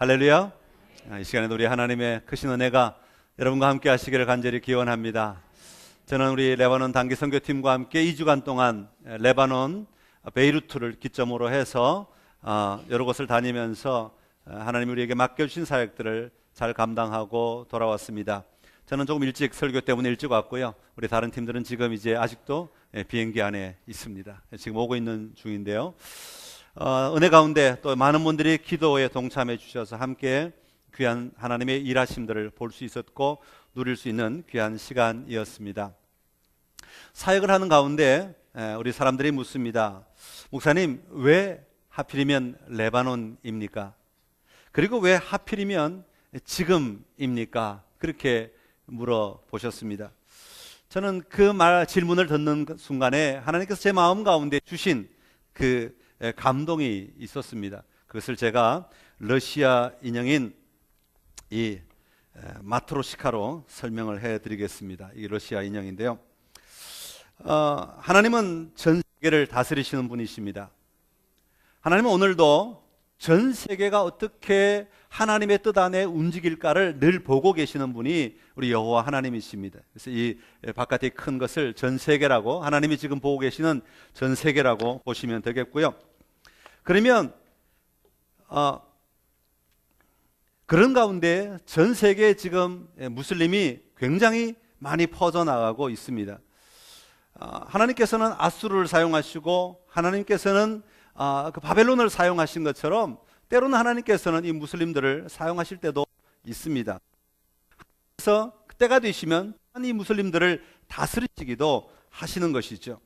할렐루야. 이 시간에도 우리 하나님의 크신 은혜가 여러분과 함께 하시기를 간절히 기원합니다. 저는 우리 레바논 단기 선교팀과 함께 2주간 동안 레바논 베이루트를 기점으로 해서 여러 곳을 다니면서 하나님이 우리에게 맡겨주신 사역들을 잘 감당하고 돌아왔습니다. 저는 조금 일찍 설교 때문에 일찍 왔고요. 우리 다른 팀들은 지금 이제 아직도 비행기 안에 있습니다. 지금 오고 있는 중인데요. 은혜 가운데 또 많은 분들이 기도에 동참해 주셔서 함께 귀한 하나님의 일하심들을 볼 수 있었고 누릴 수 있는 귀한 시간이었습니다. 사역을 하는 가운데 우리 사람들이 묻습니다. 목사님, 왜 하필이면 레바논입니까? 그리고 왜 하필이면 지금입니까? 그렇게 물어보셨습니다. 저는 그 질문을 듣는 순간에 하나님께서 제 마음 가운데 주신 그 감동이 있었습니다. 그것을 제가 러시아 인형인 이 마트로시카로 설명을 해드리겠습니다. 이 러시아 인형인데요. 하나님은 전 세계를 다스리시는 분이십니다. 하나님은 오늘도 전 세계가 어떻게 하나님의 뜻 안에 움직일까를 늘 보고 계시는 분이 우리 여호와 하나님이십니다. 그래서 이 바깥에 큰 것을 전 세계라고, 하나님이 지금 보고 계시는 전 세계라고 보시면 되겠고요. 그러면 그런 가운데 전 세계에 지금 무슬림이 굉장히 많이 퍼져나가고 있습니다. 하나님께서는 아수르를 사용하시고 하나님께서는 그 바벨론을 사용하신 것처럼 때로는 하나님께서는 이 무슬림들을 사용하실 때도 있습니다. 그래서 그때가 되시면 이 무슬림들을 다스리시기도 하시는 것이죠.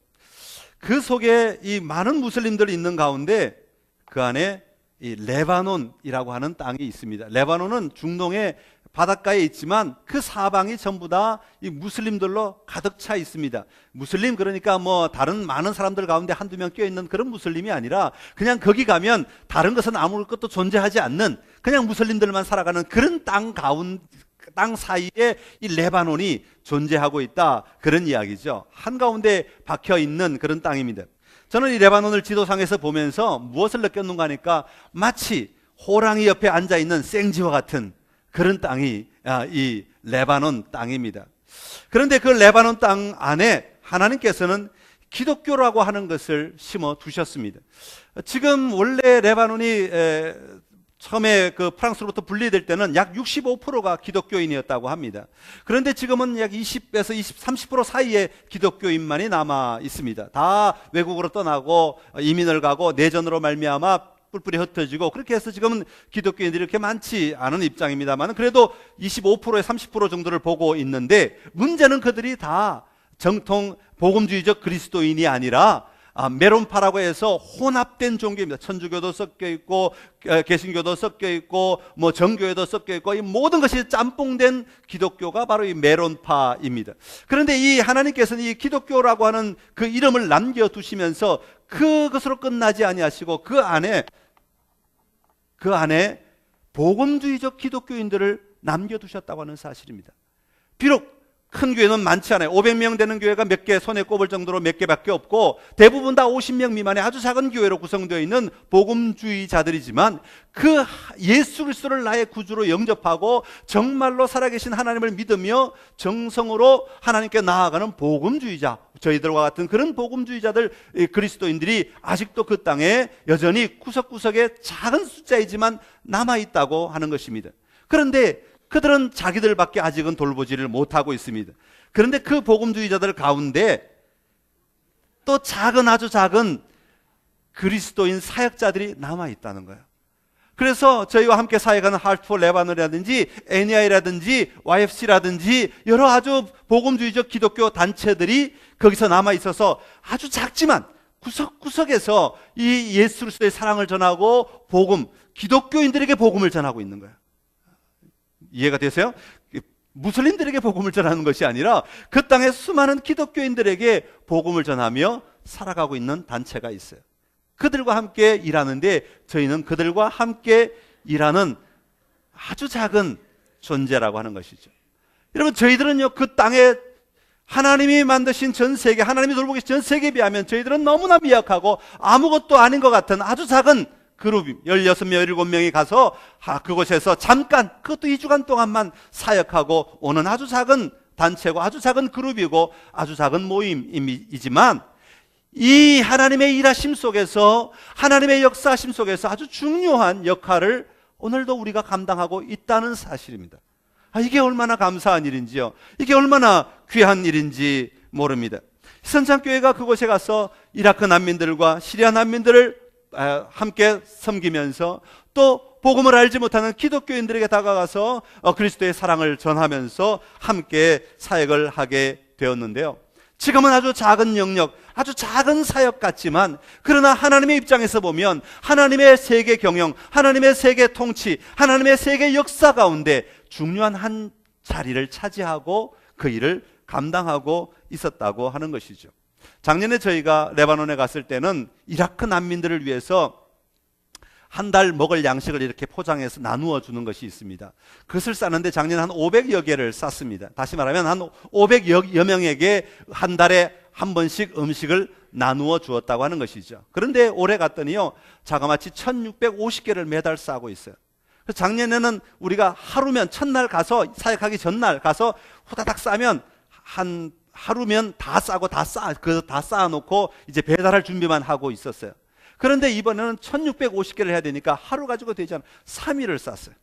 그 속에 이 많은 무슬림들이 있는 가운데 그 안에 이 레바논이라고 하는 땅이 있습니다. 레바논은 중동의 바닷가에 있지만 그 사방이 전부 다 이 무슬림들로 가득 차 있습니다. 무슬림 그러니까 뭐 다른 많은 사람들 가운데 한두 명 껴있는 그런 무슬림이 아니라 그냥 거기 가면 다른 것은 아무것도 존재하지 않는 그냥 무슬림들만 살아가는 그런 땅 사이에 이 레바논이 존재하고 있다, 그런 이야기죠. 한가운데 박혀있는 그런 땅입니다. 저는 이 레바논을 지도상에서 보면서 무엇을 느꼈는가 하니까 마치 호랑이 옆에 앉아있는 생쥐와 같은 그런 땅이 이 레바논 땅입니다. 그런데 그 레바논 땅 안에 하나님께서는 기독교라고 하는 것을 심어 두셨습니다. 지금 원래 레바논이 처음에 그 프랑스로부터 분리될 때는 약 65%가 기독교인이었다고 합니다. 그런데 지금은 약 20에서 30% 사이의 기독교인만이 남아 있습니다. 다 외국으로 떠나고 이민을 가고 내전으로 말미암아 뿔뿔이 흩어지고 그렇게 해서 지금은 기독교인들이 그렇게 많지 않은 입장입니다만 그래도 25%에 30% 정도를 보고 있는데 문제는 그들이 다 정통 복음주의적 그리스도인이 아니라 메론파라고 해서 혼합된 종교입니다. 천주교도 섞여 있고 개신교도 섞여 있고 뭐 정교회도 섞여 있고 이 모든 것이 짬뽕된 기독교가 바로 이 메론파입니다. 그런데 이 하나님께서는 이 기독교라고 하는 그 이름을 남겨두시면서 그것으로 끝나지 아니하시고 그 안에 복음주의적 기독교인들을 남겨두셨다고 하는 사실입니다. 비록 큰 교회는 많지 않아요. 500명 되는 교회가 몇 개 손에 꼽을 정도로 몇 개밖에 없고 대부분 다 50명 미만의 아주 작은 교회로 구성되어 있는 복음주의자들이지만 그 예수 그리스도를 나의 구주로 영접하고 정말로 살아계신 하나님을 믿으며 정성으로 하나님께 나아가는 복음주의자, 저희들과 같은 그런 복음주의자들, 그리스도인들이 아직도 그 땅에 여전히 구석구석에 작은 숫자이지만 남아있다고 하는 것입니다. 그런데 그들은 자기들밖에 아직은 돌보지를 못하고 있습니다. 그런데 그 복음주의자들 가운데 또 아주 작은 그리스도인 사역자들이 남아있다는 거예요. 그래서 저희와 함께 사역하는 하트 포 레바논이라든지 NEI라든지 YFC라든지 여러 아주 복음주의적 기독교 단체들이 거기서 남아있어서 아주 작지만 구석구석에서 이 예수 그리스도의 사랑을 전하고 기독교인들에게 복음을 전하고 있는 거예요. 이해가 되세요? 무슬림들에게 복음을 전하는 것이 아니라 그 땅의 수많은 기독교인들에게 복음을 전하며 살아가고 있는 단체가 있어요. 그들과 함께 일하는데 저희는 그들과 함께 일하는 아주 작은 존재라고 하는 것이죠. 여러분, 저희들은요 그 땅에 하나님이 만드신 전 세계, 하나님이 돌보고 계신 전 세계에 비하면 저희들은 너무나 미약하고 아무것도 아닌 것 같은 아주 작은 그룹 16명, 17명이 가서 그곳에서 잠깐, 그것도 2주간 동안만 사역하고 오는 아주 작은 단체고 아주 작은 그룹이고 아주 작은 모임이지만 이 하나님의 일하심 속에서, 하나님의 역사하심 속에서 아주 중요한 역할을 오늘도 우리가 감당하고 있다는 사실입니다. 이게 얼마나 감사한 일인지요. 이게 얼마나 귀한 일인지 모릅니다. 선창교회가 그곳에 가서 이라크 난민들과 시리아 난민들을 함께 섬기면서 또 복음을 알지 못하는 기독교인들에게 다가가서 그리스도의 사랑을 전하면서 함께 사역을 하게 되었는데요. 지금은 아주 작은 영역, 아주 작은 사역 같지만 그러나 하나님의 입장에서 보면 하나님의 세계 경영, 하나님의 세계 통치, 하나님의 세계 역사 가운데 중요한 한 자리를 차지하고 그 일을 감당하고 있었다고 하는 것이죠. 작년에 저희가 레바논에 갔을 때는 이라크 난민들을 위해서 한 달 먹을 양식을 이렇게 포장해서 나누어 주는 것이 있습니다. 그것을 싸는데 작년에 한 500여 개를 쌌습니다. 다시 말하면 한 500여 명에게 한 달에 한 번씩 음식을 나누어 주었다고 하는 것이죠. 그런데 올해 갔더니요, 자그마치 1650개를 매달 싸고 있어요. 그래서 작년에는 우리가 하루면 첫날 가서, 사역하기 전날 가서 후다닥 싸면 하루면 다 싸고 다 쌓아놓고 이제 배달할 준비만 하고 있었어요. 그런데 이번에는 1650개를 해야 되니까 하루 가지고 되지 않아 3일을 쌌어요.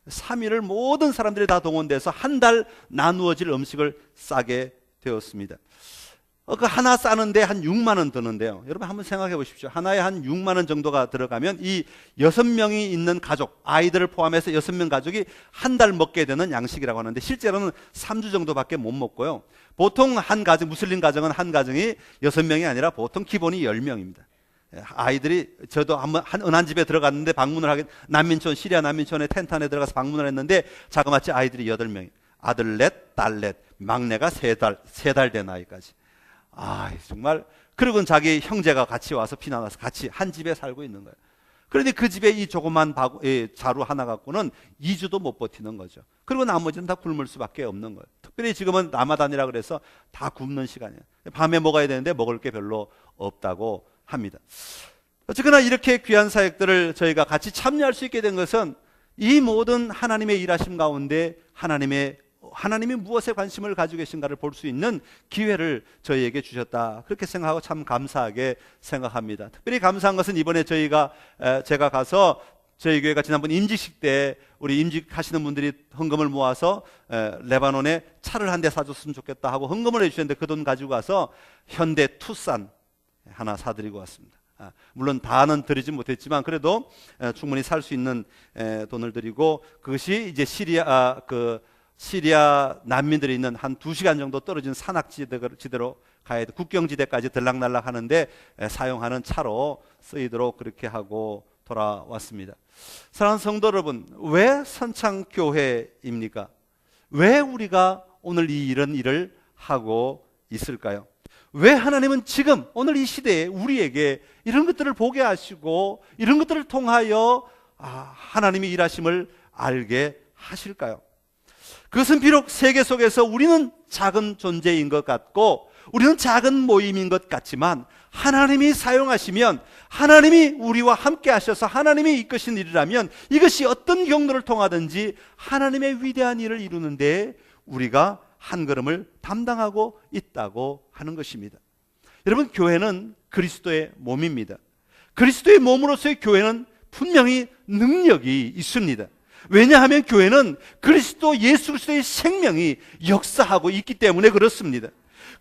3일을 모든 사람들이 다 동원돼서 한 달 나누어질 음식을 싸게 되었습니다. 그 하나 싸는데 한 6만 원 드는데요. 여러분 한번 생각해 보십시오. 하나에 한 6만 원 정도가 들어가면 이 6명이 있는 가족, 아이들을 포함해서 6명 가족이 한 달 먹게 되는 양식이라고 하는데 실제로는 3주 정도밖에 못 먹고요. 보통 한 가정, 무슬림 가정은 한 가정이 6명이 아니라 보통 기본이 10명입니다. 아이들이, 저도 한번 한 은한 집에 들어갔는데 방문을 하긴, 난민촌, 시리아 난민촌에 텐트 안에 들어가서 방문을 했는데 자그마치 아이들이 8명이, 아들 넷, 딸 넷, 막내가 3달 된 아이까지. 정말. 그리고 자기 형제가 같이 와서 피난와서 같이 한 집에 살고 있는 거예요. 그런데 그 집에 이 조그만 자루 하나 갖고는 2주도 못 버티는 거죠. 그리고 나머지는 다 굶을 수밖에 없는 거예요. 특별히 지금은 라마단이라 그래서 다 굶는 시간이에요. 밤에 먹어야 되는데 먹을 게 별로 없다고 합니다. 어쨌거나 이렇게 귀한 사역들을 저희가 같이 참여할 수 있게 된 것은 이 모든 하나님의 일하심 가운데 하나님이 무엇에 관심을 가지고 계신가를 볼 수 있는 기회를 저희에게 주셨다, 그렇게 생각하고 참 감사하게 생각합니다. 특별히 감사한 것은 이번에 제가 가서 저희 교회가 지난번 임직식 때 우리 임직하시는 분들이 헌금을 모아서 레바논에 차를 한 대 사줬으면 좋겠다 하고 헌금을 해주셨는데 그 돈 가지고 가서 현대 투싼 하나 사드리고 왔습니다. 물론 다는 드리지 못했지만 그래도 충분히 살 수 있는 돈을 드리고, 그것이 이제 시리아 난민들이 있는 한 2시간 정도 떨어진 산악지대로 가야 돼. 국경지대까지 들락날락 하는데 사용하는 차로 쓰이도록 그렇게 하고 돌아왔습니다. 사랑하는 성도 여러분, 왜 선창교회입니까? 왜 우리가 오늘 이런 일을 하고 있을까요? 왜 하나님은 지금 오늘 이 시대에 우리에게 이런 것들을 보게 하시고 이런 것들을 통하여 하나님의 일하심을 알게 하실까요? 그것은 비록 세계 속에서 우리는 작은 존재인 것 같고 우리는 작은 모임인 것 같지만 하나님이 사용하시면, 하나님이 우리와 함께 하셔서 하나님이 이끄신 일이라면 이것이 어떤 경로를 통하든지 하나님의 위대한 일을 이루는데 우리가 한 걸음을 담당하고 있다고 하는 것입니다. 여러분, 교회는 그리스도의 몸입니다. 그리스도의 몸으로서의 교회는 분명히 능력이 있습니다. 왜냐하면 교회는 그리스도 예수 그리스도의 생명이 역사하고 있기 때문에 그렇습니다.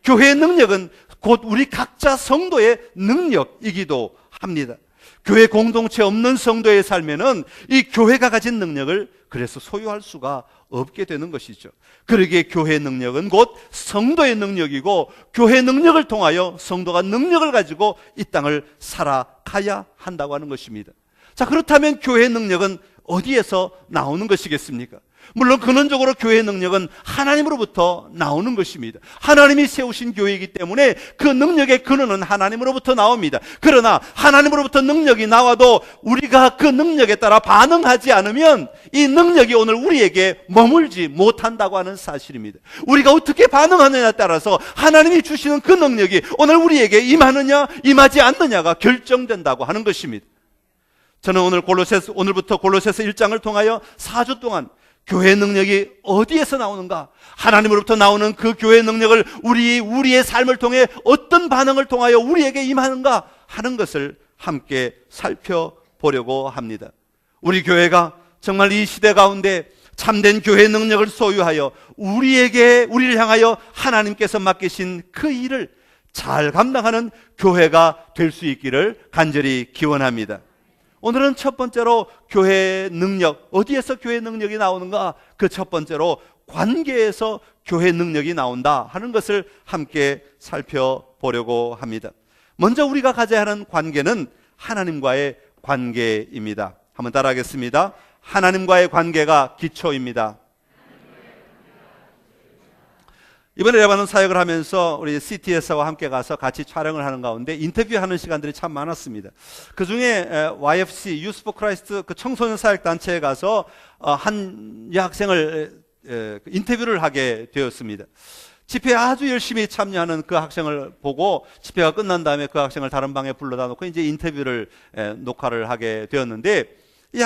교회의 능력은 곧 우리 각자 성도의 능력이기도 합니다. 교회 공동체 없는 성도의 삶에는 이 교회가 가진 능력을 그래서 소유할 수가 없게 되는 것이죠. 그러기에 교회의 능력은 곧 성도의 능력이고, 교회의 능력을 통하여 성도가 능력을 가지고 이 땅을 살아가야 한다고 하는 것입니다. 자, 그렇다면 교회의 능력은 어디에서 나오는 것이겠습니까? 물론 근원적으로 교회의 능력은 하나님으로부터 나오는 것입니다. 하나님이 세우신 교회이기 때문에 그 능력의 근원은 하나님으로부터 나옵니다. 그러나 하나님으로부터 능력이 나와도 우리가 그 능력에 따라 반응하지 않으면 이 능력이 오늘 우리에게 머물지 못한다고 하는 사실입니다. 우리가 어떻게 반응하느냐에 따라서 하나님이 주시는 그 능력이 오늘 우리에게 임하느냐 임하지 않느냐가 결정된다고 하는 것입니다. 저는 오늘부터 골로새서 1장을 통하여 4주 동안 교회의 능력이 어디에서 나오는가, 하나님으로부터 나오는 그 교회의 능력을 우리의 삶을 통해 어떤 반응을 통하여 우리에게 임하는가 하는 것을 함께 살펴보려고 합니다. 우리 교회가 정말 이 시대 가운데 참된 교회의 능력을 소유하여 우리를 향하여 하나님께서 맡기신 그 일을 잘 감당하는 교회가 될 수 있기를 간절히 기원합니다. 오늘은 첫 번째로 교회의 능력, 어디에서 교회의 능력이 나오는가? 그 첫 번째로 관계에서 교회의 능력이 나온다 하는 것을 함께 살펴보려고 합니다. 먼저 우리가 가져야 하는 관계는 하나님과의 관계입니다. 한번 따라하겠습니다. 하나님과의 관계가 기초입니다. 이번에 레바논 사역을 하면서 우리 CTS와 함께 가서 같이 촬영을 하는 가운데 인터뷰하는 시간들이 참 많았습니다. 그 중에 YFC, Youth for Christ 그 청소년 사역 단체에 가서 한 여학생을 인터뷰를 하게 되었습니다. 집회에 아주 열심히 참여하는 그 학생을 보고 집회가 끝난 다음에 그 학생을 다른 방에 불러다 놓고 이제 인터뷰를 녹화를 하게 되었는데, 이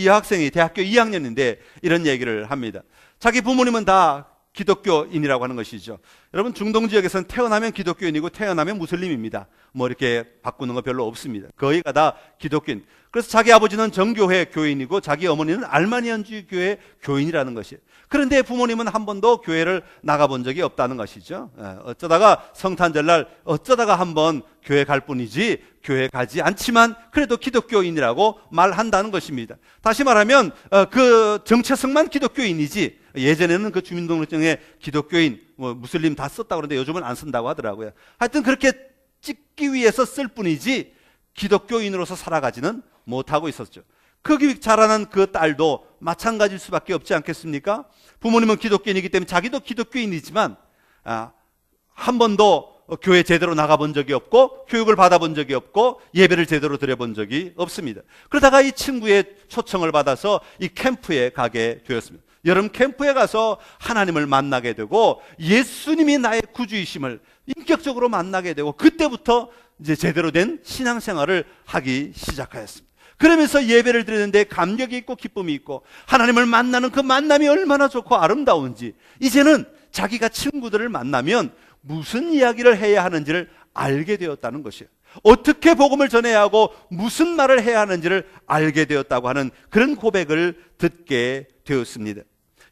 여학생이 대학교 2학년인데 이런 얘기를 합니다. 자기 부모님은 다 기독교인이라고 하는 것이죠. 여러분, 중동 지역에서는 태어나면 기독교인이고 태어나면 무슬림입니다. 뭐 이렇게 바꾸는 거 별로 없습니다. 거의가 다 기독교인. 그래서 자기 아버지는 정교회 교인이고 자기 어머니는 알마니안주의 교회 교인이라는 것이에요. 그런데 부모님은 한 번도 교회를 나가본 적이 없다는 것이죠. 어쩌다가 성탄절날 어쩌다가 한번 교회 갈 뿐이지 교회 가지 않지만 그래도 기독교인이라고 말한다는 것입니다. 다시 말하면 그 정체성만 기독교인이지, 예전에는 그 주민등록증에 기독교인, 무슬림 다 썼다고 그러는데 요즘은 안 쓴다고 하더라고요. 하여튼 그렇게 찍기 위해서 쓸 뿐이지 기독교인으로서 살아가지는 못하고 있었죠. 거기 자라난 그 딸도 마찬가지일 수밖에 없지 않겠습니까? 부모님은 기독교인이기 때문에 자기도 기독교인이지만 한 번도 교회 제대로 나가본 적이 없고 교육을 받아본 적이 없고 예배를 제대로 드려본 적이 없습니다. 그러다가 이 친구의 초청을 받아서 이 캠프에 가게 되었습니다. 여름 캠프에 가서 하나님을 만나게 되고 예수님이 나의 구주이심을 인격적으로 만나게 되고 그때부터 이제 제대로 된 신앙생활을 하기 시작하였습니다. 그러면서 예배를 드리는데 감격이 있고 기쁨이 있고 하나님을 만나는 그 만남이 얼마나 좋고 아름다운지, 이제는 자기가 친구들을 만나면 무슨 이야기를 해야 하는지를 알게 되었다는 것이에요. 어떻게 복음을 전해야 하고 무슨 말을 해야 하는지를 알게 되었다고 하는 그런 고백을 듣게 되었습니다.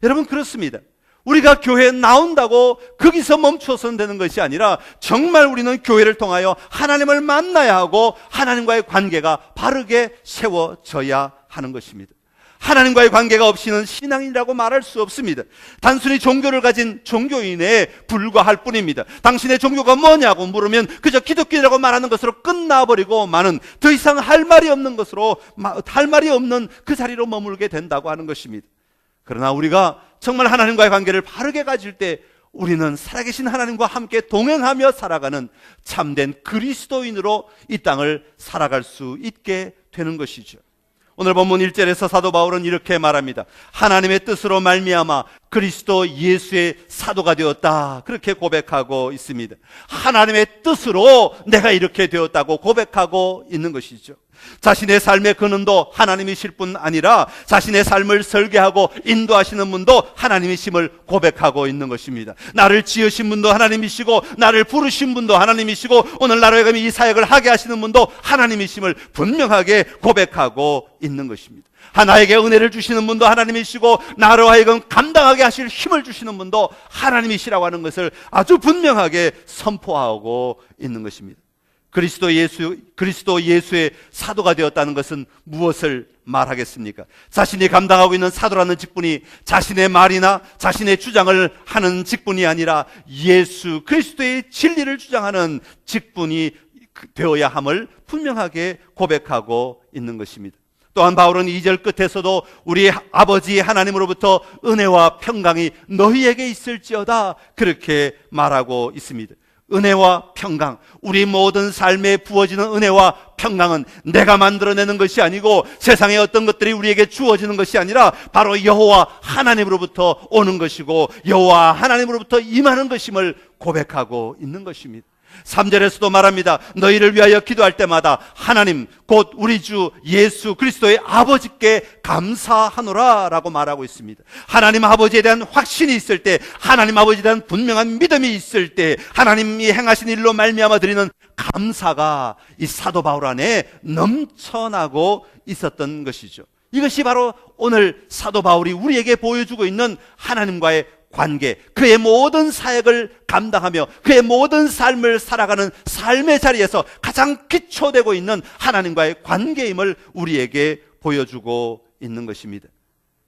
여러분, 그렇습니다. 우리가 교회에 나온다고 거기서 멈춰서는 되는 것이 아니라 정말 우리는 교회를 통하여 하나님을 만나야 하고 하나님과의 관계가 바르게 세워져야 하는 것입니다. 하나님과의 관계가 없이는 신앙이라고 말할 수 없습니다. 단순히 종교를 가진 종교인에 불과할 뿐입니다. 당신의 종교가 뭐냐고 물으면 그저 기독교라고 말하는 것으로 끝나버리고 마는, 더 이상 할 말이 없는 그 자리로 머물게 된다고 하는 것입니다. 그러나 우리가 정말 하나님과의 관계를 바르게 가질 때 우리는 살아계신 하나님과 함께 동행하며 살아가는 참된 그리스도인으로 이 땅을 살아갈 수 있게 되는 것이죠. 오늘 본문 1절에서 사도 바울은 이렇게 말합니다. 하나님의 뜻으로 말미암아 그리스도 예수의 사도가 되었다, 그렇게 고백하고 있습니다. 하나님의 뜻으로 내가 이렇게 되었다고 고백하고 있는 것이죠. 자신의 삶의 근원도 하나님이실 뿐 아니라 자신의 삶을 설계하고 인도하시는 분도 하나님이심을 고백하고 있는 것입니다. 나를 지으신 분도 하나님이시고 나를 부르신 분도 하나님이시고 오늘 나로 하여금 이 사역을 하게 하시는 분도 하나님이심을 분명하게 고백하고 있는 것입니다. 나에게 은혜를 주시는 분도 하나님이시고 나로 하여금 감당하게 하실 힘을 주시는 분도 하나님이시라고 하는 것을 아주 분명하게 선포하고 있는 것입니다. 그리스도 예수의 사도가 되었다는 것은 무엇을 말하겠습니까? 자신이 감당하고 있는 사도라는 직분이 자신의 말이나 자신의 주장을 하는 직분이 아니라 예수 그리스도의 진리를 주장하는 직분이 되어야 함을 분명하게 고백하고 있는 것입니다. 또한 바울은 2절 끝에서도 우리 아버지 하나님으로부터 은혜와 평강이 너희에게 있을지어다, 그렇게 말하고 있습니다. 은혜와 평강, 우리 모든 삶에 부어지는 은혜와 평강은 내가 만들어내는 것이 아니고 세상의 어떤 것들이 우리에게 주어지는 것이 아니라 바로 여호와 하나님으로부터 오는 것이고 여호와 하나님으로부터 임하는 것임을 고백하고 있는 것입니다. 3절에서도 말합니다. 너희를 위하여 기도할 때마다 하나님 곧 우리 주 예수 그리스도의 아버지께 감사하노라 라고 말하고 있습니다. 하나님 아버지에 대한 확신이 있을 때, 하나님 아버지에 대한 분명한 믿음이 있을 때, 하나님이 행하신 일로 말미암아 드리는 감사가 이 사도 바울 안에 넘쳐나고 있었던 것이죠. 이것이 바로 오늘 사도 바울이 우리에게 보여주고 있는 하나님과의 관계, 그의 모든 사역을 감당하며 그의 모든 삶을 살아가는 삶의 자리에서 가장 기초되고 있는 하나님과의 관계임을 우리에게 보여주고 있는 것입니다.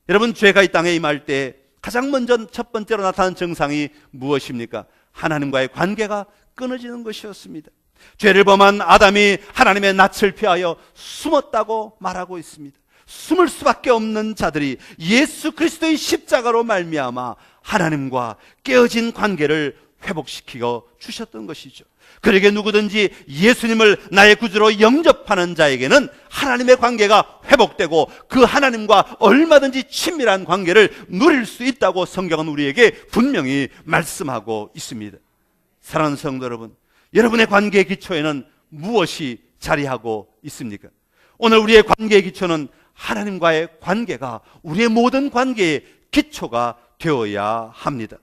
여러분, 죄가 이 땅에 임할 때 가장 먼저 첫 번째로 나타나는 증상이 무엇입니까? 하나님과의 관계가 끊어지는 것이었습니다. 죄를 범한 아담이 하나님의 낯을 피하여 숨었다고 말하고 있습니다. 숨을 수밖에 없는 자들이 예수 그리스도의 십자가로 말미암아 하나님과 깨어진 관계를 회복시켜 주셨던 것이죠. 그러게 누구든지 예수님을 나의 구주로 영접하는 자에게는 하나님의 관계가 회복되고 그 하나님과 얼마든지 친밀한 관계를 누릴 수 있다고 성경은 우리에게 분명히 말씀하고 있습니다. 사랑하는 성도 여러분, 여러분의 관계의 기초에는 무엇이 자리하고 있습니까? 오늘 우리의 관계의 기초는 하나님과의 관계가 우리의 모든 관계의 기초가 되어야 합니다.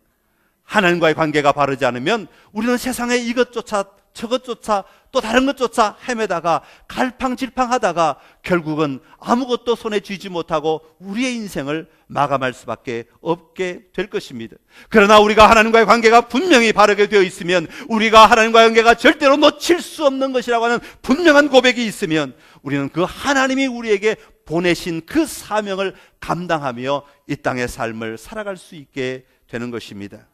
하나님과의 관계가 바르지 않으면 우리는 세상에 이것조차 저것조차 또 다른 것조차 헤매다가 갈팡질팡하다가 결국은 아무것도 손에 쥐지 못하고 우리의 인생을 마감할 수밖에 없게 될 것입니다. 그러나 우리가 하나님과의 관계가 분명히 바르게 되어 있으면, 우리가 하나님과의 관계가 절대로 놓칠 수 없는 것이라고 하는 분명한 고백이 있으면, 우리는 그 하나님이 우리에게 보내신 그 사명을 감당하며 이 땅의 삶을 살아갈 수 있게 되는 것입니다.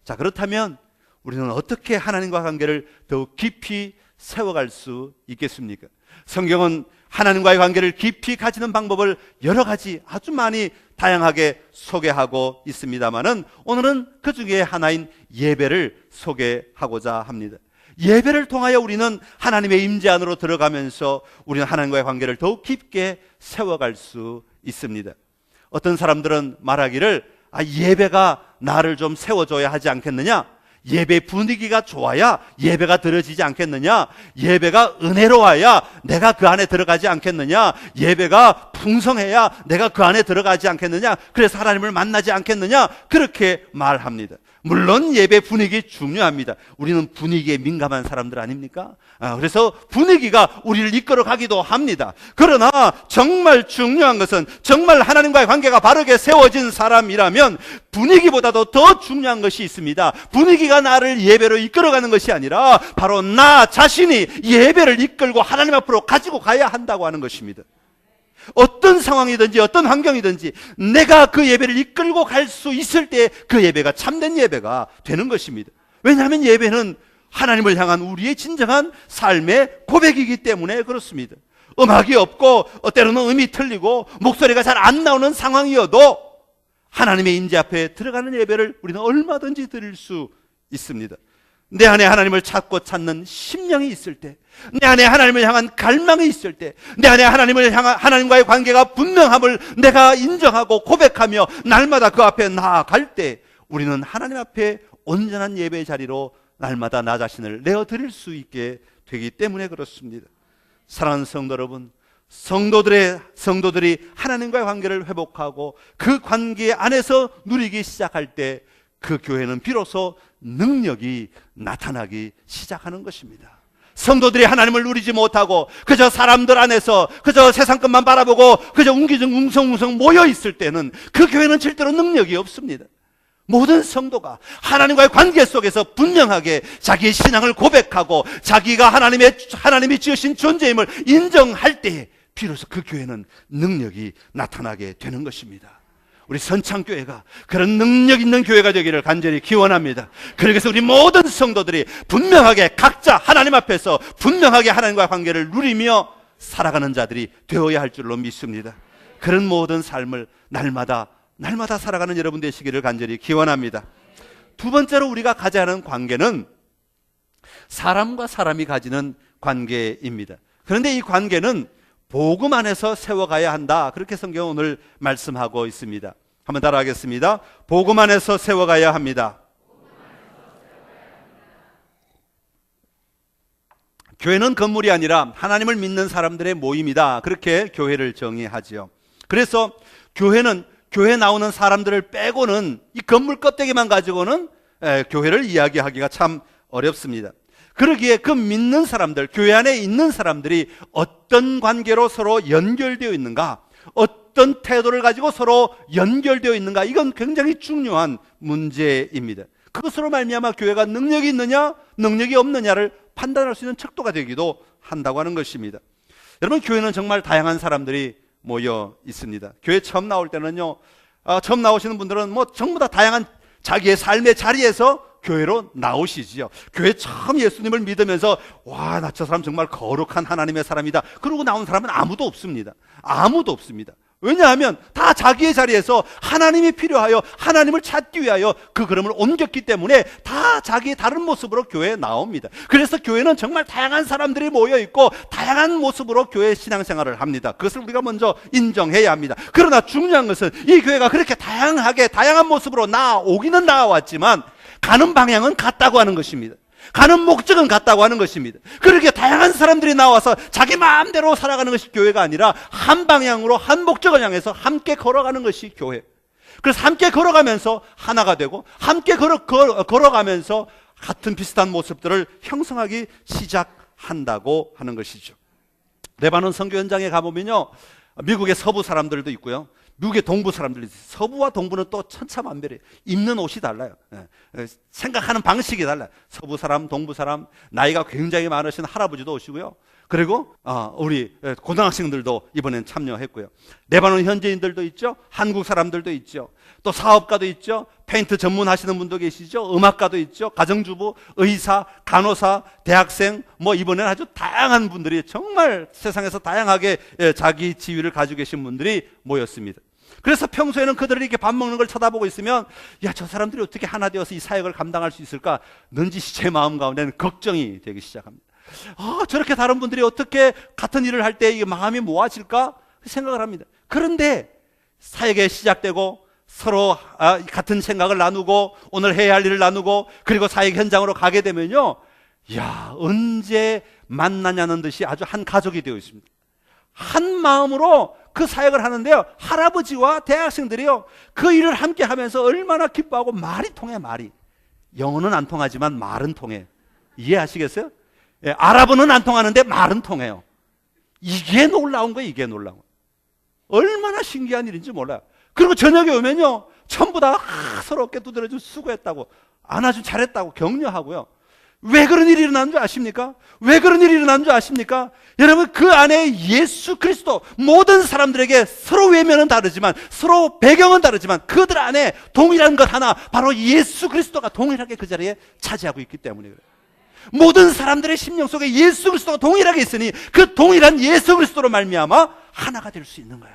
자, 그렇다면 우리는 어떻게 하나님과 관계를 더욱 깊이 세워갈 수 있겠습니까? 성경은 하나님과의 관계를 깊이 가지는 방법을 여러 가지 아주 많이 다양하게 소개하고 있습니다만은 오늘은 그 중에 하나인 예배를 소개하고자 합니다. 예배를 통하여 우리는 하나님의 임재 안으로 들어가면서 우리는 하나님과의 관계를 더욱 깊게 세워갈 수 있습니다. 어떤 사람들은 말하기를 예배가 나를 좀 세워줘야 하지 않겠느냐? 예배 분위기가 좋아야 예배가 드려지지 않겠느냐? 예배가 은혜로워야 내가 그 안에 들어가지 않겠느냐? 예배가 풍성해야 내가 그 안에 들어가지 않겠느냐? 그래서 하나님을 만나지 않겠느냐? 그렇게 말합니다. 물론 예배 분위기 중요합니다. 우리는 분위기에 민감한 사람들 아닙니까? 그래서 분위기가 우리를 이끌어 가기도 합니다. 그러나 정말 중요한 것은, 정말 하나님과의 관계가 바르게 세워진 사람이라면 분위기보다도 더 중요한 것이 있습니다. 분위기가 나를 예배로 이끌어가는 것이 아니라 바로 나 자신이 예배를 이끌고 하나님 앞으로 가지고 가야 한다고 하는 것입니다. 어떤 상황이든지 어떤 환경이든지 내가 그 예배를 이끌고 갈 수 있을 때 그 예배가 참된 예배가 되는 것입니다. 왜냐하면 예배는 하나님을 향한 우리의 진정한 삶의 고백이기 때문에 그렇습니다. 음악이 없고 때로는 음이 틀리고 목소리가 잘 안 나오는 상황이어도 하나님의 임재 앞에 들어가는 예배를 우리는 얼마든지 드릴 수 있습니다. 내 안에 하나님을 찾고 찾는 심령이 있을 때, 내 안에 하나님을 향한 갈망이 있을 때, 내 안에 하나님을 향한 하나님과의 관계가 분명함을 내가 인정하고 고백하며 날마다 그 앞에 나아갈 때 우리는 하나님 앞에 온전한 예배의 자리로 날마다 나 자신을 내어드릴 수 있게 되기 때문에 그렇습니다. 사랑하는 성도 여러분, 성도들이 하나님과의 관계를 회복하고 그 관계 안에서 누리기 시작할 때 그 교회는 비로소 능력이 나타나기 시작하는 것입니다. 성도들이 하나님을 누리지 못하고 그저 사람들 안에서 그저 세상 것만 바라보고 그저 웅성웅성 모여 있을 때는 그 교회는 절대로 능력이 없습니다. 모든 성도가 하나님과의 관계 속에서 분명하게 자기의 신앙을 고백하고 자기가 하나님이 지으신 존재임을 인정할 때 비로소 그 교회는 능력이 나타나게 되는 것입니다. 우리 선창교회가 그런 능력 있는 교회가 되기를 간절히 기원합니다. 그래서 우리 모든 성도들이 분명하게 각자 하나님 앞에서 분명하게 하나님과의 관계를 누리며 살아가는 자들이 되어야 할 줄로 믿습니다. 그런 모든 삶을 날마다 살아가는 여러분 되시기를 간절히 기원합니다. 두 번째로 우리가 가져야 하는 관계는 사람과 사람이 가지는 관계입니다. 그런데 이 관계는 복음 안에서 세워가야 한다, 그렇게 성경은 오늘 말씀하고 있습니다. 한번 따라하겠습니다. 복음 안에서 세워가야 합니다. 교회는 건물이 아니라 하나님을 믿는 사람들의 모임이다. 그렇게 교회를 정의하지요. 그래서 교회는 교회 나오는 사람들을 빼고는 이 건물 껍데기만 가지고는 교회를 이야기하기가 참 어렵습니다. 그러기에 그 믿는 사람들, 교회 안에 있는 사람들이 어떤 관계로 서로 연결되어 있는가, 어떤 태도를 가지고 서로 연결되어 있는가, 이건 굉장히 중요한 문제입니다. 그것으로 말미암아 교회가 능력이 있느냐 능력이 없느냐를 판단할 수 있는 척도가 되기도 한다고 하는 것입니다. 여러분, 교회는 정말 다양한 사람들이 모여 있습니다. 교회 처음 나올 때는요, 처음 나오시는 분들은 뭐 전부 다 다양한 자기의 삶의 자리에서 교회로 나오시지요. 교회 처음 예수님을 믿으면서 와, 나 저 사람 정말 거룩한 하나님의 사람이다, 그러고 나온 사람은 아무도 없습니다. 아무도 없습니다. 왜냐하면 다 자기의 자리에서 하나님이 필요하여 하나님을 찾기 위하여 그 걸음을 옮겼기 때문에 다 자기의 다른 모습으로 교회에 나옵니다. 그래서 교회는 정말 다양한 사람들이 모여 있고 다양한 모습으로 교회 신앙생활을 합니다. 그것을 우리가 먼저 인정해야 합니다. 그러나 중요한 것은 이 교회가 그렇게 다양하게 다양한 모습으로 나오기는 나왔지만 가는 방향은 같다고 하는 것입니다. 가는 목적은 같다고 하는 것입니다. 그렇게 다양한 사람들이 나와서 자기 마음대로 살아가는 것이 교회가 아니라 한 방향으로 한 목적을 향해서 함께 걸어가는 것이 교회. 그래서 함께 걸어가면서 하나가 되고 함께 걸어가면서 같은 비슷한 모습들을 형성하기 시작한다고 하는 것이죠. 레바논 선교 현장에 가보면요, 미국의 서부 사람들도 있고요, 미국의 동부 사람들이 있어요. 서부와 동부는 또 천차만별이에요. 입는 옷이 달라요. 생각하는 방식이 달라요. 서부 사람, 동부 사람, 나이가 굉장히 많으신 할아버지도 오시고요. 그리고 우리 고등학생들도 이번엔 참여했고요. 레바논 현지인들도 있죠. 한국 사람들도 있죠. 또 사업가도 있죠. 페인트 전문하시는 분도 계시죠. 음악가도 있죠. 가정주부, 의사, 간호사, 대학생, 뭐 이번에는 아주 다양한 분들이, 정말 세상에서 다양하게 자기 지위를 가지고 계신 분들이 모였습니다. 그래서 평소에는 그들이 이렇게 밥 먹는 걸 쳐다보고 있으면, 야, 저 사람들이 어떻게 하나 되어서 이 사역을 감당할 수 있을까? 넌지시 제 마음 가운데는 걱정이 되기 시작합니다. 저렇게 다른 분들이 어떻게 같은 일을 할 때 마음이 모아질까 생각을 합니다. 그런데 사역에 시작되고 서로 같은 생각을 나누고 오늘 해야 할 일을 나누고 그리고 사역 현장으로 가게 되면요, 야, 언제 만나냐는 듯이 아주 한 가족이 되어 있습니다. 한 마음으로 그 사역을 하는데요, 할아버지와 대학생들이요, 그 일을 함께 하면서 얼마나 기뻐하고, 말이 통해. 말이, 영어는 안 통하지만 말은 통해. 이해하시겠어요? 아랍어는 안 통하는데 말은 통해요. 이게 놀라운 거예요. 이게 놀라운 거예요. 얼마나 신기한 일인지 몰라요. 그리고 저녁에 오면요, 전부 다 서로 어깨 두드려주고 수고했다고, 안아주 잘했다고 격려하고요. 왜 그런 일이 일어나는 줄 아십니까? 왜 그런 일이 일어나는 줄 아십니까? 여러분, 그 안에 예수 그리스도, 모든 사람들에게 서로 외면은 다르지만, 서로 배경은 다르지만 그들 안에 동일한 것 하나, 바로 예수 그리스도가 동일하게 그 자리에 차지하고 있기 때문에 그래요. 모든 사람들의 심령 속에 예수 그리스도가 동일하게 있으니 그 동일한 예수 그리스도로 말미암아 하나가 될 수 있는 거야.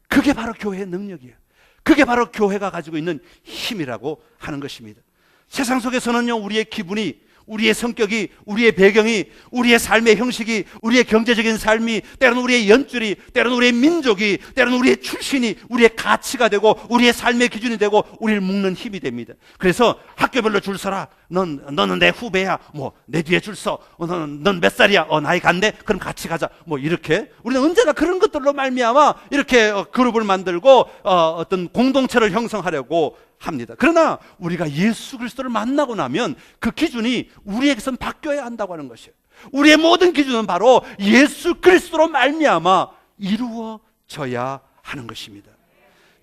그게 바로 교회의 능력이에요. 그게 바로 교회가 가지고 있는 힘이라고 하는 것입니다. 세상 속에서는요, 우리의 기분이, 우리의 성격이, 우리의 배경이, 우리의 삶의 형식이, 우리의 경제적인 삶이, 때로는 우리의 연줄이, 때로는 우리의 민족이, 때로는 우리의 출신이 우리의 가치가 되고 우리의 삶의 기준이 되고 우리를 묶는 힘이 됩니다. 그래서 학교별로 줄 서라. 너는 내 후배야. 뭐 내 뒤에 줄 서. 넌 몇 살이야? 나이 간대? 그럼 같이 가자. 뭐 이렇게 우리는 언제나 그런 것들로 말미암아 이렇게 그룹을 만들고 어떤 공동체를 형성하려고 합니다. 그러나 우리가 예수 그리스도를 만나고 나면 그 기준이 우리에게선 바뀌어야 한다고 하는 것이에요. 우리의 모든 기준은 바로 예수 그리스도로 말미암아 이루어져야 하는 것입니다.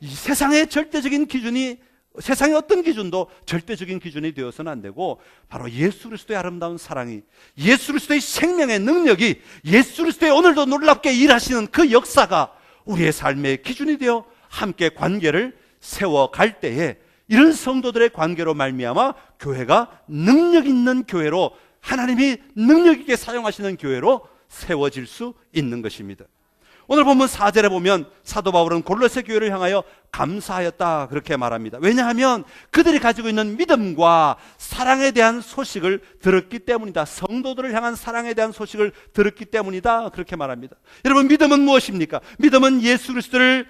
이 세상의 절대적인 기준이, 세상의 어떤 기준도 절대적인 기준이 되어서는 안 되고, 바로 예수 그리스도의 아름다운 사랑이, 예수 그리스도의 생명의 능력이, 예수 그리스도의 오늘도 놀랍게 일하시는 그 역사가 우리의 삶의 기준이 되어 함께 관계를 세워갈 때에 이런 성도들의 관계로 말미암아 교회가 능력 있는 교회로, 하나님이 능력 있게 사용하시는 교회로 세워질 수 있는 것입니다. 오늘 본문 4절에 보면 사도 바울은 골로새 교회를 향하여 감사하였다 그렇게 말합니다. 왜냐하면 그들이 가지고 있는 믿음과 사랑에 대한 소식을 들었기 때문이다. 성도들을 향한 사랑에 대한 소식을 들었기 때문이다 그렇게 말합니다. 여러분, 믿음은 무엇입니까? 믿음은 예수 그리스도를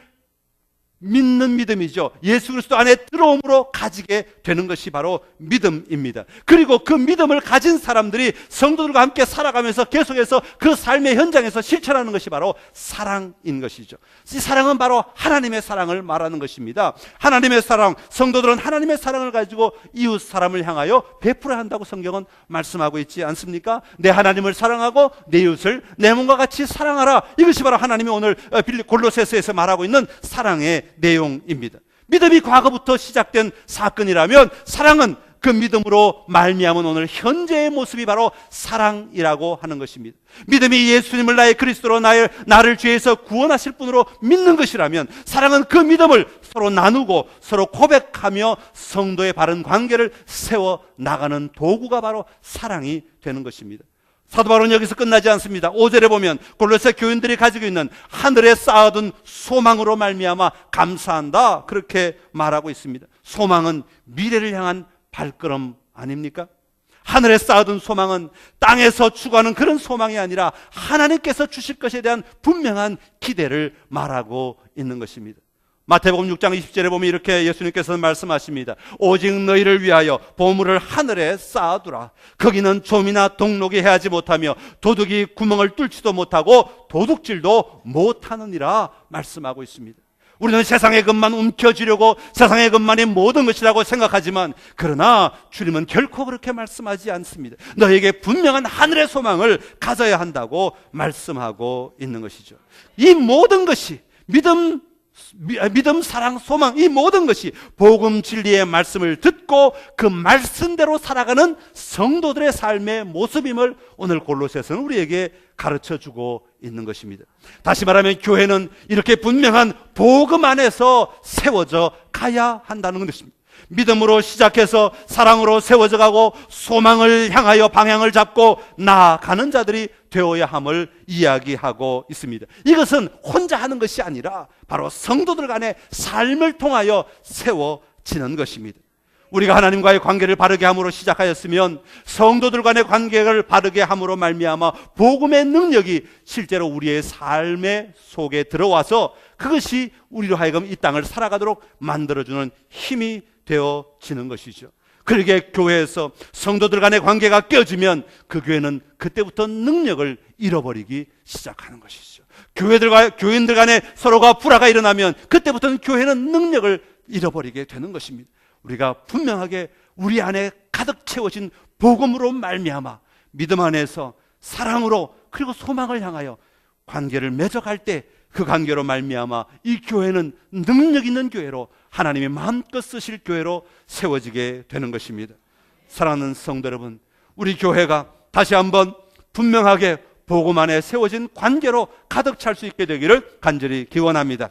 믿는 믿음이죠. 예수 그리스도 안에 들어옴으로 가지게 되는 것이 바로 믿음입니다. 그리고 그 믿음을 가진 사람들이 성도들과 함께 살아가면서 계속해서 그 삶의 현장에서 실천하는 것이 바로 사랑인 것이죠. 이 사랑은 바로 하나님의 사랑을 말하는 것입니다. 하나님의 사랑, 성도들은 하나님의 사랑을 가지고 이웃 사람을 향하여 베풀어야 한다고 성경은 말씀하고 있지 않습니까? 내 하나님을 사랑하고 내 이웃을 내 몸과 같이 사랑하라. 이것이 바로 하나님이 오늘 골로새서에서 말하고 있는 사랑의 내용입니다. 믿음이 과거부터 시작된 사건이라면 사랑은 그 믿음으로 말미암은 오늘 현재의 모습이 바로 사랑이라고 하는 것입니다. 믿음이 예수님을 나의 그리스도로 나를 죄에서 구원하실 분으로 믿는 것이라면 사랑은 그 믿음을 서로 나누고 서로 고백하며 성도의 바른 관계를 세워 나가는 도구가 바로 사랑이 되는 것입니다. 사도 바울은 여기서 끝나지 않습니다. 5절에 보면 골로새 교인들이 가지고 있는 하늘에 쌓아둔 소망으로 말미암아 감사한다, 그렇게 말하고 있습니다. 소망은 미래를 향한 발걸음 아닙니까? 하늘에 쌓아둔 소망은 땅에서 추구하는 그런 소망이 아니라 하나님께서 주실 것에 대한 분명한 기대를 말하고 있는 것입니다. 마태복음 6장 20절에 보면 이렇게 예수님께서 말씀하십니다. 오직 너희를 위하여 보물을 하늘에 쌓아두라. 거기는 좀이나 동록이 해하지 못하며 도둑이 구멍을 뚫지도 못하고 도둑질도 못하느니라 말씀하고 있습니다. 우리는 세상의 것만 움켜쥐려고 세상의 것만이 모든 것이라고 생각하지만 그러나 주님은 결코 그렇게 말씀하지 않습니다. 너에게 분명한 하늘의 소망을 가져야 한다고 말씀하고 있는 것이죠. 이 모든 것이 믿음, 사랑, 소망, 이 모든 것이 복음 진리의 말씀을 듣고 그 말씀대로 살아가는 성도들의 삶의 모습임을 오늘 골로새서는 우리에게 가르쳐주고 있는 것입니다. 다시 말하면 교회는 이렇게 분명한 복음 안에서 세워져 가야 한다는 것입니다. 믿음으로 시작해서 사랑으로 세워져 가고 소망을 향하여 방향을 잡고 나아가는 자들이 되어야 함을 이야기하고 있습니다. 이것은 혼자 하는 것이 아니라 바로 성도들 간의 삶을 통하여 세워지는 것입니다. 우리가 하나님과의 관계를 바르게 함으로 시작하였으면 성도들 간의 관계를 바르게 함으로 말미암아 복음의 능력이 실제로 우리의 삶의 속에 들어와서 그것이 우리로 하여금 이 땅을 살아가도록 만들어주는 힘이 되어지는 것이죠. 그러게 교회에서 성도들 간의 관계가 깨어지면 그 교회는 그때부터 능력을 잃어버리기 시작하는 것이죠. 교인들 간에 서로가 불화가 일어나면 그때부터는 교회는 능력을 잃어버리게 되는 것입니다. 우리가 분명하게 우리 안에 가득 채워진 복음으로 말미암아 믿음 안에서 사랑으로 그리고 소망을 향하여 관계를 맺어갈 때 그 관계로 말미암아 이 교회는 능력 있는 교회로 하나님이 마음껏 쓰실 교회로 세워지게 되는 것입니다. 사랑하는 성도 여러분, 우리 교회가 다시 한번 분명하게 복음 안에 세워진 관계로 가득 찰 수 있게 되기를 간절히 기원합니다.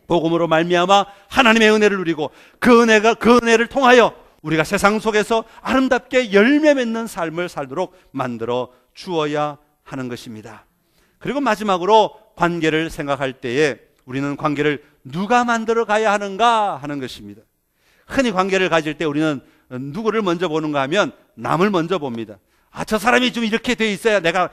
복음으로 말미암아 하나님의 은혜를 누리고 그 은혜를 통하여 우리가 세상 속에서 아름답게 열매 맺는 삶을 살도록 만들어 주어야 하는 것입니다. 그리고 마지막으로 관계를 생각할 때에 우리는 관계를 누가 만들어 가야 하는가 하는 것입니다. 흔히 관계를 가질 때 우리는 누구를 먼저 보는가 하면 남을 먼저 봅니다. 저 사람이 좀 이렇게 돼 있어야 내가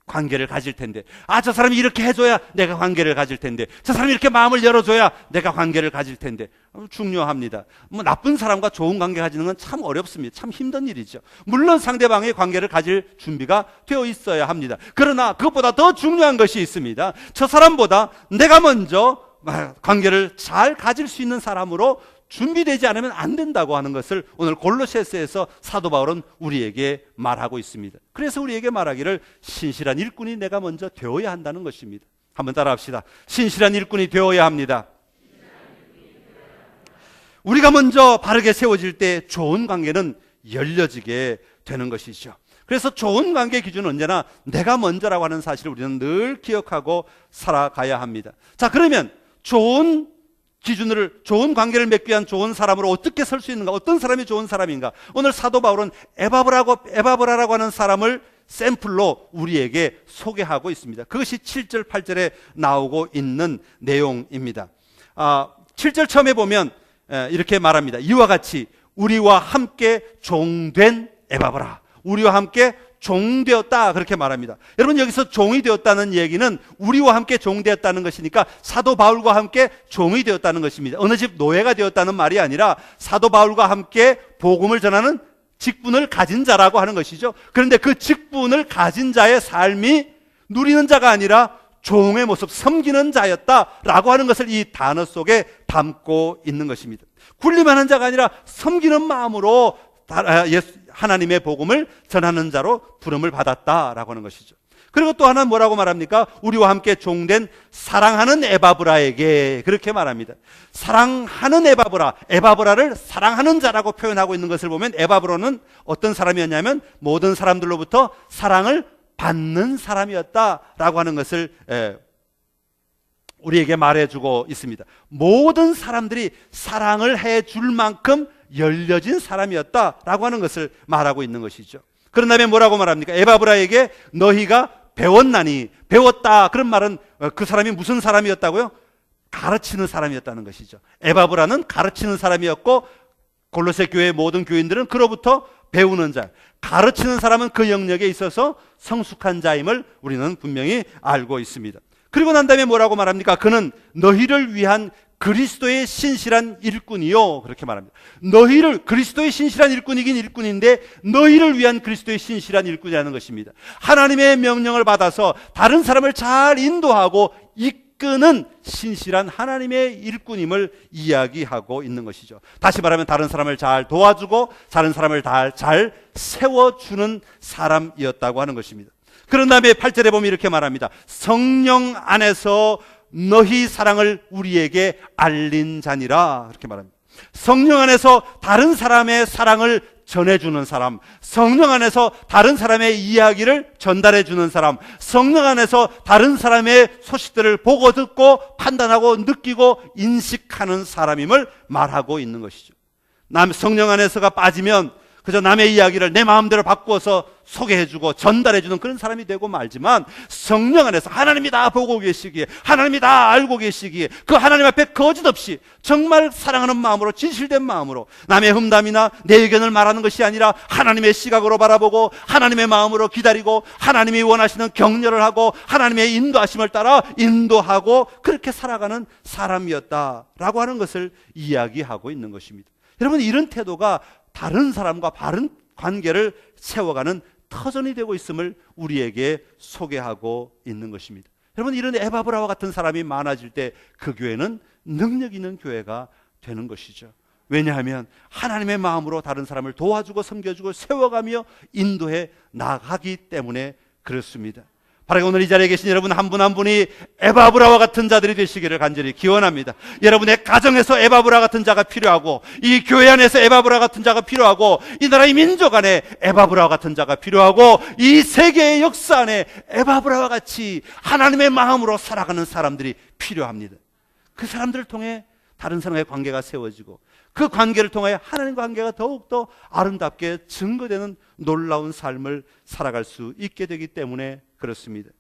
관계를 가질 텐데, 저 사람이 이렇게 해줘야 내가 관계를 가질 텐데, 저 사람이 이렇게 마음을 열어줘야 내가 관계를 가질 텐데. 중요합니다. 나쁜 사람과 좋은 관계 가지는 건 참 어렵습니다. 참 힘든 일이죠. 물론 상대방의 관계를 가질 준비가 되어 있어야 합니다. 그러나 그것보다 더 중요한 것이 있습니다. 저 사람보다 내가 먼저 관계를 잘 가질 수 있는 사람으로 준비되지 않으면 안 된다고 하는 것을 오늘 골로새서에서 사도 바울은 우리에게 말하고 있습니다. 그래서 우리에게 말하기를 신실한 일꾼이 내가 먼저 되어야 한다는 것입니다. 한번 따라합시다. 신실한 일꾼이 되어야 합니다. 우리가 먼저 바르게 세워질 때 좋은 관계는 열려지게 되는 것이죠. 그래서 좋은 관계 기준은 언제나 내가 먼저라고 하는 사실을 우리는 늘 기억하고 살아가야 합니다. 자, 그러면 좋은 관계를 맺기 위한 좋은 사람으로 어떻게 설 수 있는가? 어떤 사람이 좋은 사람인가? 오늘 사도 바울은 에바브라라고 하는 사람을 샘플로 우리에게 소개하고 있습니다. 그것이 7절, 8절에 나오고 있는 내용입니다. 7절 처음에 보면 이렇게 말합니다. 이와 같이 우리와 함께 종된 에바브라, 우리와 함께 종되었다 그렇게 말합니다. 여러분 여기서 종이 되었다는 얘기는 우리와 함께 종되었다는 것이니까 사도 바울과 함께 종이 되었다는 것입니다. 어느 집 노예가 되었다는 말이 아니라 사도 바울과 함께 복음을 전하는 직분을 가진 자라고 하는 것이죠. 그런데 그 직분을 가진 자의 삶이 누리는 자가 아니라 종의 모습, 섬기는 자였다라고 하는 것을 이 단어 속에 담고 있는 것입니다. 군림하는 자가 아니라 섬기는 마음으로 하나님의 복음을 전하는 자로 부름을 받았다라고 하는 것이죠. 그리고 또 하나는 뭐라고 말합니까? 우리와 함께 종된 사랑하는 에바브라에게 그렇게 말합니다. 사랑하는 에바브라를 사랑하는 자라고 표현하고 있는 것을 보면 에바브라는 어떤 사람이었냐면 모든 사람들로부터 사랑을 받는 사람이었다라고 하는 것을 우리에게 말해주고 있습니다. 모든 사람들이 사랑을 해줄 만큼 열려진 사람이었다라고 하는 것을 말하고 있는 것이죠. 그런 다음에 뭐라고 말합니까? 에바브라에게 너희가 배웠나니, 배웠다 그런 말은 그 사람이 무슨 사람이었다고요? 가르치는 사람이었다는 것이죠. 에바브라는 가르치는 사람이었고 골로새 교회의 모든 교인들은 그로부터 배우는 자, 가르치는 사람은 그 영역에 있어서 성숙한 자임을 우리는 분명히 알고 있습니다. 그리고 난 다음에 뭐라고 말합니까? 그는 너희를 위한 그리스도의 신실한 일꾼이요 그렇게 말합니다. 너희를, 그리스도의 신실한 일꾼이긴 일꾼인데 너희를 위한 그리스도의 신실한 일꾼이라는 것입니다. 하나님의 명령을 받아서 다른 사람을 잘 인도하고 이끄는 신실한 하나님의 일꾼임을 이야기하고 있는 것이죠. 다시 말하면 다른 사람을 잘 도와주고 다른 사람을 잘 세워주는 사람이었다고 하는 것입니다. 그런 다음에 8절에 보면 이렇게 말합니다. 성령 안에서 너희 사랑을 우리에게 알린 자니라 그렇게 말합니다. 성령 안에서 다른 사람의 사랑을 전해주는 사람, 성령 안에서 다른 사람의 이야기를 전달해주는 사람, 성령 안에서 다른 사람의 소식들을 보고 듣고 판단하고 느끼고 인식하는 사람임을 말하고 있는 것이죠. 성령 안에서가 빠지면 그저 남의 이야기를 내 마음대로 바꾸어서 소개해주고 전달해주는 그런 사람이 되고 말지만 성령 안에서 하나님이 다 보고 계시기에, 하나님이 다 알고 계시기에 그 하나님 앞에 거짓없이 정말 사랑하는 마음으로, 진실된 마음으로 남의 흠담이나 내 의견을 말하는 것이 아니라 하나님의 시각으로 바라보고 하나님의 마음으로 기다리고 하나님이 원하시는 격려를 하고 하나님의 인도하심을 따라 인도하고 그렇게 살아가는 사람이었다라고 하는 것을 이야기하고 있는 것입니다. 여러분, 이런 태도가 다른 사람과 바른 관계를 세워가는 터전이 되고 있음을 우리에게 소개하고 있는 것입니다. 여러분, 이런 에바브라와 같은 사람이 많아질 때 그 교회는 능력 있는 교회가 되는 것이죠. 왜냐하면 하나님의 마음으로 다른 사람을 도와주고 섬겨주고 세워가며 인도해 나가기 때문에 그렇습니다. 바로 오늘 이 자리에 계신 여러분 한 분 한 분이 에바브라와 같은 자들이 되시기를 간절히 기원합니다. 여러분의 가정에서 에바브라 같은 자가 필요하고 이 교회 안에서 에바브라 같은 자가 필요하고 이 나라의 민족 안에 에바브라와 같은 자가 필요하고 이 세계의 역사 안에 에바브라와 같이 하나님의 마음으로 살아가는 사람들이 필요합니다. 그 사람들을 통해 다른 사람의 관계가 세워지고 그 관계를 통해 하나님과 관계가 더욱더 아름답게 증거되는 놀라운 삶을 살아갈 수 있게 되기 때문에 그렇습니다.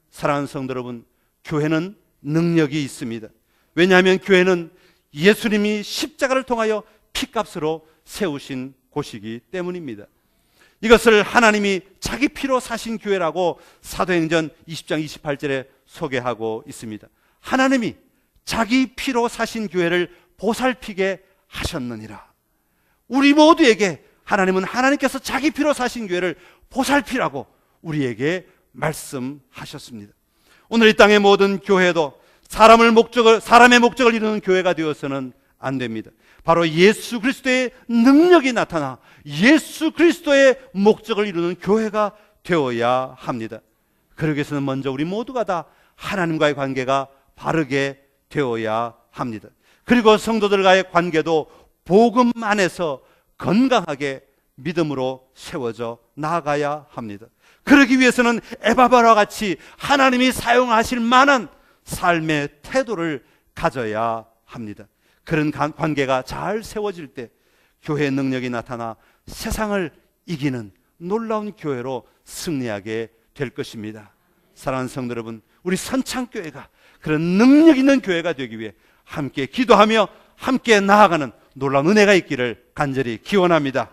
사랑하는 성도 여러분, 교회는 능력이 있습니다. 왜냐하면 교회는 예수님이 십자가를 통하여 피값으로 세우신 곳이기 때문입니다. 이것을 하나님이 자기 피로 사신 교회라고 사도행전 20장 28절에 소개하고 있습니다. 하나님이 자기 피로 사신 교회를 보살피게 하셨느니라. 우리 모두에게 하나님은 하나님께서 자기 피로 사신 교회를 보살피라고 우리에게 말씀하셨습니다. 오늘 이 땅의 모든 교회도 사람의 목적을 이루는 교회가 되어서는 안 됩니다. 바로 예수 그리스도의 능력이 나타나 예수 그리스도의 목적을 이루는 교회가 되어야 합니다. 그러기 위해서는 먼저 우리 모두가 다 하나님과의 관계가 바르게 되어야 합니다. 그리고 성도들과의 관계도 복음 안에서 건강하게 믿음으로 세워져 나아가야 합니다. 그러기 위해서는 에바브라와 같이 하나님이 사용하실 만한 삶의 태도를 가져야 합니다. 그런 관계가 잘 세워질 때 교회의 능력이 나타나 세상을 이기는 놀라운 교회로 승리하게 될 것입니다. 사랑하는 성도 여러분, 우리 선창교회가 그런 능력 있는 교회가 되기 위해 함께 기도하며 함께 나아가는 놀라운 은혜가 있기를 간절히 기원합니다.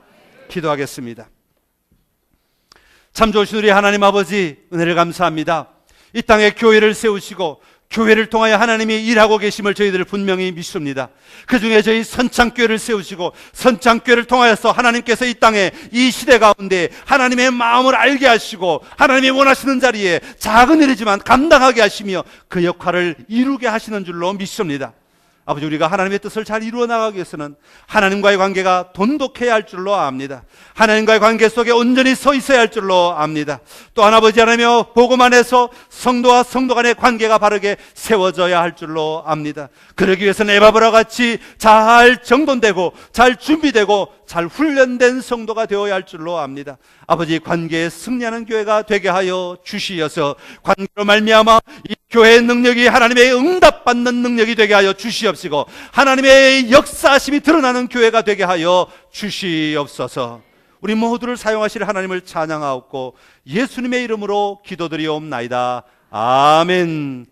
기도하겠습니다. 참 좋으신 우리 하나님 아버지, 은혜를 감사합니다. 이 땅에 교회를 세우시고 교회를 통하여 하나님이 일하고 계심을 저희들 분명히 믿습니다. 그 중에 저희 선창교회를 세우시고 선창교회를 통하여서 하나님께서 이 땅에 이 시대 가운데 하나님의 마음을 알게 하시고 하나님이 원하시는 자리에 작은 일이지만 감당하게 하시며 그 역할을 이루게 하시는 줄로 믿습니다. 아버지, 우리가 하나님의 뜻을 잘 이루어 나가기 위해서는 하나님과의 관계가 돈독해야 할 줄로 압니다. 하나님과의 관계 속에 온전히 서 있어야 할 줄로 압니다. 또한 아버지 하나님여, 복음 안에서 성도와 성도 간의 관계가 바르게 세워져야 할 줄로 압니다. 그러기 위해서는 에바브라 같이 잘 정돈되고 잘 준비되고 잘 훈련된 성도가 되어야 할 줄로 압니다. 아버지, 관계에 승리하는 교회가 되게 하여 주시어서 관계로 말미암아 이 교회의 능력이 하나님의 응답받는 능력이 되게 하여 주시옵시고 하나님의 역사하심이 드러나는 교회가 되게 하여 주시옵소서. 우리 모두를 사용하실 하나님을 찬양하옵고 예수님의 이름으로 기도드리옵나이다. 아멘.